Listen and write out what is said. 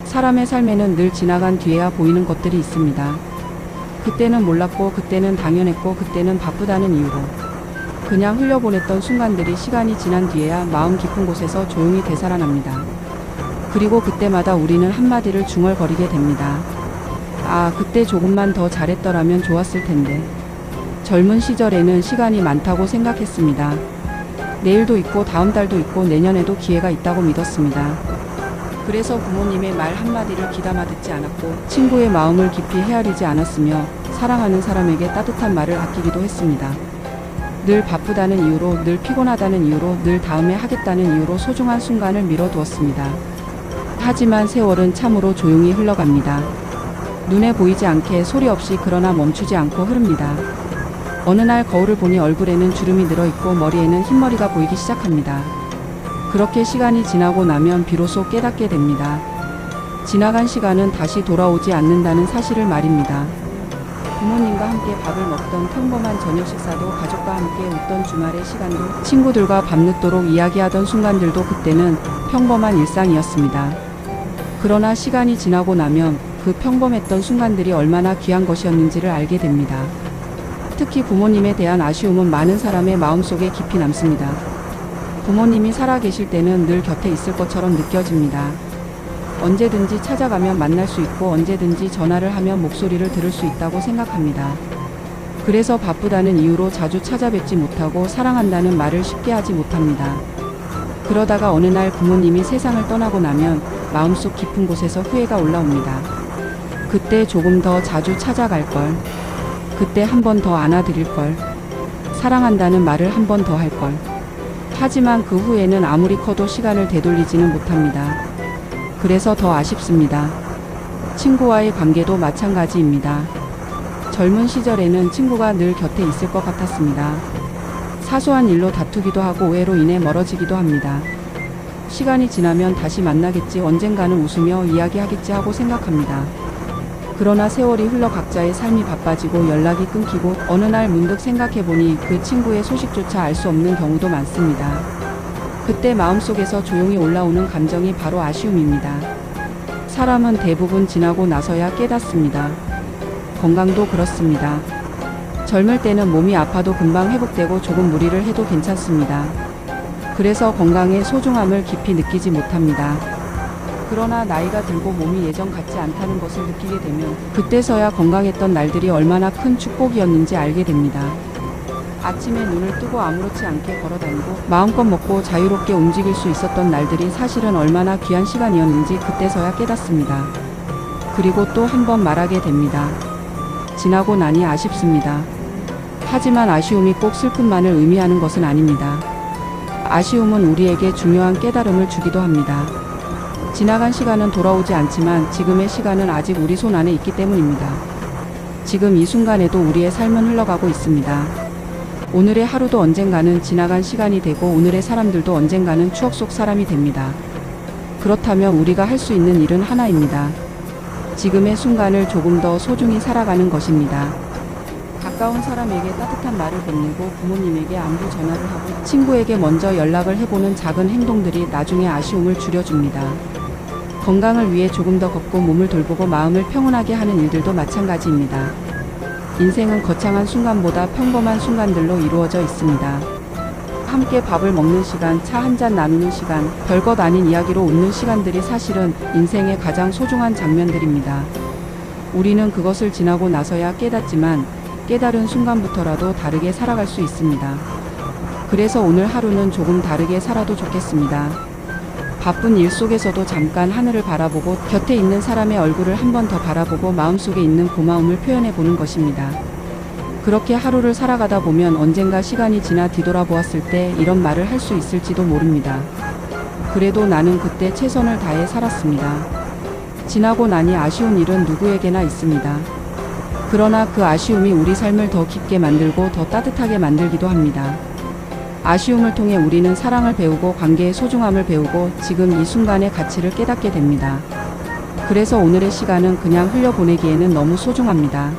사람의 삶에는 늘 지나간 뒤에야 보이는 것들이 있습니다. 그때는 몰랐고, 그때는 당연했고, 그때는 바쁘다는 이유로 그냥 흘려보냈던 순간들이 시간이 지난 뒤에야 마음 깊은 곳에서 조용히 되살아납니다. 그리고 그때마다 우리는 한마디를 중얼거리게 됩니다. 아, 그때 조금만 더 잘했더라면 좋았을 텐데. 젊은 시절에는 시간이 많다고 생각했습니다. 내일도 있고 다음 달도 있고 내년에도 기회가 있다고 믿었습니다. 그래서 부모님의 말 한마디를 귀담아 듣지 않았고, 친구의 마음을 깊이 헤아리지 않았으며, 사랑하는 사람에게 따뜻한 말을 아끼기도 했습니다. 늘 바쁘다는 이유로, 늘 피곤하다는 이유로, 늘 다음에 하겠다는 이유로 소중한 순간을 미뤄두었습니다. 하지만 세월은 참으로 조용히 흘러갑니다. 눈에 보이지 않게 소리 없이 그러나 멈추지 않고 흐릅니다. 어느 날 거울을 보니 얼굴에는 주름이 늘어있고 머리에는 흰머리가 보이기 시작합니다. 그렇게 시간이 지나고 나면 비로소 깨닫게 됩니다. 지나간 시간은 다시 돌아오지 않는다는 사실을 말입니다. 부모님과 함께 밥을 먹던 평범한 저녁 식사도, 가족과 함께 웃던 주말의 시간도, 친구들과 밤늦도록 이야기하던 순간들도 그때는 평범한 일상이었습니다. 그러나 시간이 지나고 나면 그 평범했던 순간들이 얼마나 귀한 것이었는지를 알게 됩니다. 특히 부모님에 대한 아쉬움은 많은 사람의 마음속에 깊이 남습니다. 부모님이 살아계실 때는 늘 곁에 있을 것처럼 느껴집니다. 언제든지 찾아가면 만날 수 있고, 언제든지 전화를 하면 목소리를 들을 수 있다고 생각합니다. 그래서 바쁘다는 이유로 자주 찾아뵙지 못하고, 사랑한다는 말을 쉽게 하지 못합니다. 그러다가 어느 날 부모님이 세상을 떠나고 나면 마음속 깊은 곳에서 후회가 올라옵니다. 그때 조금 더 자주 찾아갈 걸, 그때 한 번 더 안아드릴 걸, 사랑한다는 말을 한 번 더 할 걸. 하지만 그 후에는 아무리 커도 시간을 되돌리지는 못합니다. 그래서 더 아쉽습니다. 친구와의 관계도 마찬가지입니다. 젊은 시절에는 친구가 늘 곁에 있을 것 같았습니다. 사소한 일로 다투기도 하고 오해로 인해 멀어지기도 합니다. 시간이 지나면 다시 만나겠지, 언젠가는 웃으며 이야기하겠지 하고 생각합니다. 그러나 세월이 흘러 각자의 삶이 바빠지고 연락이 끊기고, 어느 날 문득 생각해보니 그 친구의 소식조차 알 수 없는 경우도 많습니다. 그때 마음속에서 조용히 올라오는 감정이 바로 아쉬움입니다. 사람은 대부분 지나고 나서야 깨닫습니다. 건강도 그렇습니다. 젊을 때는 몸이 아파도 금방 회복되고 조금 무리를 해도 괜찮습니다. 그래서 건강의 소중함을 깊이 느끼지 못합니다. 그러나 나이가 들고 몸이 예전 같지 않다는 것을 느끼게 되면 그때서야 건강했던 날들이 얼마나 큰 축복이었는지 알게 됩니다. 아침에 눈을 뜨고 아무렇지 않게 걸어다니고 마음껏 먹고 자유롭게 움직일 수 있었던 날들이 사실은 얼마나 귀한 시간이었는지 그때서야 깨닫습니다. 그리고 또 한 번 말하게 됩니다. 지나고 나니 아쉽습니다. 하지만 아쉬움이 꼭 슬픔만을 의미하는 것은 아닙니다. 아쉬움은 우리에게 중요한 깨달음을 주기도 합니다. 지나간 시간은 돌아오지 않지만 지금의 시간은 아직 우리 손 안에 있기 때문입니다. 지금 이 순간에도 우리의 삶은 흘러가고 있습니다. 오늘의 하루도 언젠가는 지나간 시간이 되고, 오늘의 사람들도 언젠가는 추억 속 사람이 됩니다. 그렇다면 우리가 할 수 있는 일은 하나입니다. 지금의 순간을 조금 더 소중히 살아가는 것입니다. 가까운 사람에게 따뜻한 말을 건네고, 부모님에게 안부 전화를 하고, 친구에게 먼저 연락을 해보는 작은 행동들이 나중에 아쉬움을 줄여줍니다. 건강을 위해 조금 더 걷고 몸을 돌보고 마음을 평온하게 하는 일들도 마찬가지입니다. 인생은 거창한 순간보다 평범한 순간들로 이루어져 있습니다. 함께 밥을 먹는 시간, 차 한잔 나누는 시간, 별것 아닌 이야기로 웃는 시간들이 사실은 인생의 가장 소중한 장면들입니다. 우리는 그것을 지나고 나서야 깨닫지만, 깨달은 순간부터라도 다르게 살아갈 수 있습니다. 그래서 오늘 하루는 조금 다르게 살아도 좋겠습니다. 바쁜 일 속에서도 잠깐 하늘을 바라보고, 곁에 있는 사람의 얼굴을 한 번 더 바라보고 마음속에 있는 고마움을 표현해 보는 것입니다. 그렇게 하루를 살아가다 보면 언젠가 시간이 지나 뒤돌아보았을 때 이런 말을 할 수 있을지도 모릅니다. 그래도 나는 그때 최선을 다해 살았습니다. 지나고 나니 아쉬운 일은 누구에게나 있습니다. 그러나 그 아쉬움이 우리 삶을 더 깊게 만들고 더 따뜻하게 만들기도 합니다. 아쉬움을 통해 우리는 사랑을 배우고 관계의 소중함을 배우고 지금 이 순간의 가치를 깨닫게 됩니다. 그래서 오늘의 시간은 그냥 흘려보내기에는 너무 소중합니다.